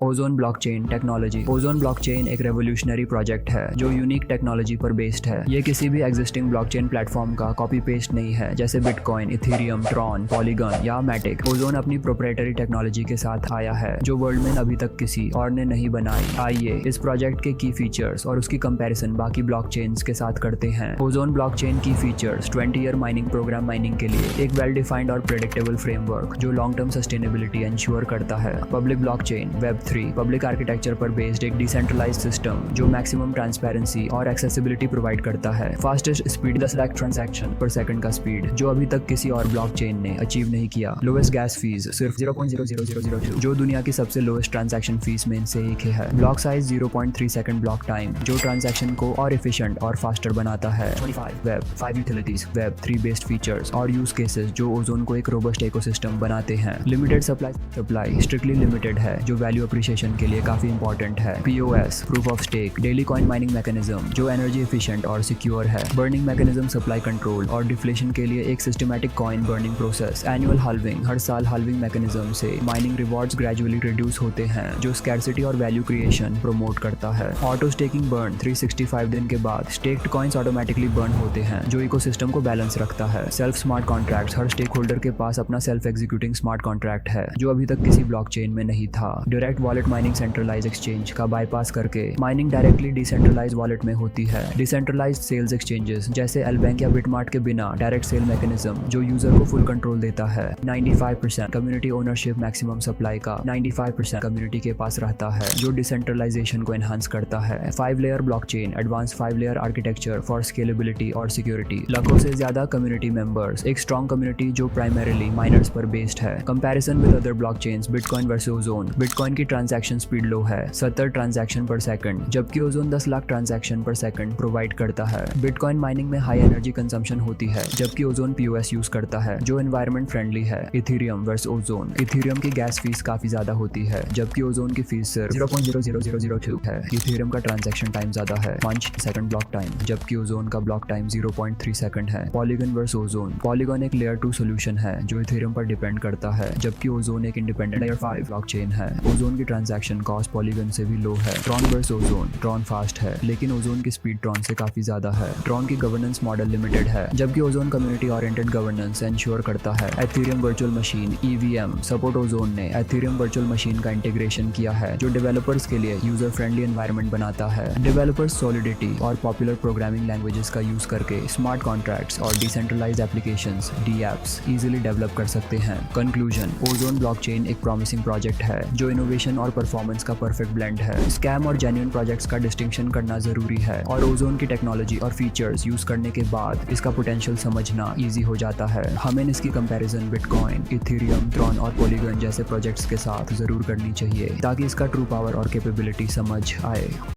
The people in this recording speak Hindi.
Ozone blockchain technology. Ozone blockchain एक रेवोल्यूशनरी प्रोजेक्ट है जो यूनिक टेक्नोलॉजी पर बेस्ड है। ये किसी भी एग्जिस्टिंग ब्लॉकचेन प्लेटफॉर्म का कॉपी पेस्ट नहीं है, जैसे बिटकॉइन, इथेरियम, ट्रॉन, पॉलीगन या मैटिक। ओजोन अपनी प्रोप्राइटरी टेक्नोलॉजी के साथ आया है जो वर्ल्ड में अभी तक किसी और ने नहीं बनाई। आइए इस प्रोजेक्ट के की फीचर्स और उसकी कंपैरिजन बाकी ब्लॉकचेन्स के साथ करते हैं। ओजोन ब्लॉकचेन की features 20 year mining program mining के लिए एक वेल डिफाइंड और प्रेडिक्टेबल फ्रेमवर्क जो लॉन्ग टर्म सस्टेनेबिलिटी इंश्योर करता है। Public blockchain Web3 public architecture पर बेस्ड एक डिसेंट्रलाइज्ड सिस्टम जो मैक्सिमम ट्रांसपेरेंसी और एक्सेसिबिलिटी प्रोवाइड करता है। Fastest speed 10 lakh transaction per second का स्पीड जो अभी तक किसी और ब्लॉकचेन ने अचीव नहीं किया। लोएस्ट गैस फीस सिर्फ 0.00002 जो दुनिया की सबसे लोएस्ट ट्रांजैक्शन फीस में से एक है। Block size 0.3 second block time जो ट्रांजैक्शन को और एफिशिएंट और फास्टर बनाता है। 25 web 5 utilities Web3 based features और यूज केसेस जो ओजोन को एक रोबस्ट इकोसिस्टम बनाते हैं। लिमिटेड सप्लाई स्ट्रिक्टली लिमिटेड है जो वैल्यू अप्रिशिएशन के लिए काफी इंपॉर्टेंट है। POS proof of stake daily coin mining mechanism जो एनर्जी एफिशिएंट और सिक्योर है। बर्निंग मैकेनिज्म सप्लाई कंट्रोल और डिफ्लेशन के लिए एक systematic coin burning process. Annual halving हर साल हाल्विंग मैकेनिज्म से माइनिंग रिवॉर्ड्स ग्रेजुअली रिड्यूस होते हैं जो स्कैरसिटी और वैल्यू क्रिएशन प्रमोट करता है। ऑटो स्टेकिंग बर्न 365 दिन के बाद स्टेक्ड कॉइन्स ऑटोमेटिकली बर्न होते हैं जो इकोसिस्टम को बैलेंस रखता है। सेल्फ स्मार्ट कॉन्ट्रैक्ट्स हर स्टेक होल्डर के पास अपना सेल्फ एग्जीक्यूटिंग स्मार्ट कॉन्ट्रैक्ट है जो अभी तक किसी ब्लॉकचेन में नहीं था। Direct wallet mining centralise exchange का बाईपास करके माइनिंग डायरेक्टली डिसेंट्रलाइज वॉलेट में होती है। डिसेंट्रलाइज्ड सेल्स एक्सचेंजेस जैसे एलबैंक या बिटमार्ट के बिना डायरेक्ट सेल मैकेनिज्म जो यूजर को फुल कंट्रोल देता है। 95% कम्युनिटी ओनरशिप मैक्सिमम सप्लाई का 95% कम्युनिटी के पास रहता है जो डिसेंट्रलाइजेशन को एनहांस करता है। 5 layer blockchain advance 5 layer architecture for scalability और सिक्योरिटी। लाखों से ज्यादा कम्युनिटी मेंबर्स एक स्ट्रॉन्ग कम्युनिटी जो प्राइमरीली माइनर्स पर बेस्ड है। Comparison with other blockchains bitcoin versus ozone. Bitcoin की ट्रांजैक्शन स्पीड लो है 70 ट्रांजैक्शन पर सेकंड जबकि ozone 10 lakh transaction per second provide करता है। बिटकॉइन माइनिंग में हाई एनर्जी कंजम्पशन होती है जबकि ओजोन POS यूज करता है जो एनवायरनमेंट फ्रेंडली है। Ethereum versus ozone. इथेरियम की गैस फीस काफी ज्यादा होती है जबकि ओजोन की फीस सिर्फ 0.00002 है। इथेरियम का ट्रांजैक्शन टाइम ज्यादा है 5 सेकंड ब्लॉक टाइम जबकि ओजोन का ब्लॉक टाइम 0.3 सेकंड है। Polygon versus ozone. पॉलीगन एक लेयर 2 सोल्यूशन है जो इथेरियम पर डिपेंड करता है जबकि ओजोन एक इंडिपेंडेंट लेयर 5 ब्लॉकचेन है। ओजोन की ट्रांजैक्शन कॉस्ट पॉलीगन से भी लो है। Tron versus ozone. Tron fast है लेकिन ओजोन की स्पीड ट्रॉन से काफी ज्यादा है। ट्रॉन की गवर्नेंस मॉडल लिमिटेड है जबकि ozone community oriented governance ensure करता है। Ethereum virtual machine EVM support. Ozone ने एथेरियम वर्चुअल मशीन का इंटीग्रेशन किया है जो डेवलपर्स के लिए यूजर फ्रेंडली एनवायरनमेंट बनाता है। डेवलपर्स सॉलिडिटी और पॉपुलर प्रोग्रामिंग लैंग्वेजेस का यूज करके स्मार्ट कॉन्ट्रैक्ट्स और decentralised applications DApps easily develop कर सकते हैं। कंक्लूजन ओजोन ब्लॉकचेन एक प्रॉमिसिंग प्रोजेक्ट है जो इनोवेशन और परफॉर्मेंस का परफेक्ट ब्लेंड है। स्कैम और जेन्युइन प्रोजेक्ट्स का डिस्टिंक्शन करना जरूरी है और ओजोन की टेक्नोलॉजी और फीचर्स यूज करने के बाद इसका पोटेंशियल समझना इजी हो जाता है। हमें इसकी कंपैरिजन बिटकॉइन, इथेरियम, ट्रॉन और पॉलीगन जैसे प्रोजेक्ट्स के साथ जरूर करनी चाहिए ताकि इसका ट्रू पावर और कैपेबिलिटी समझ आए।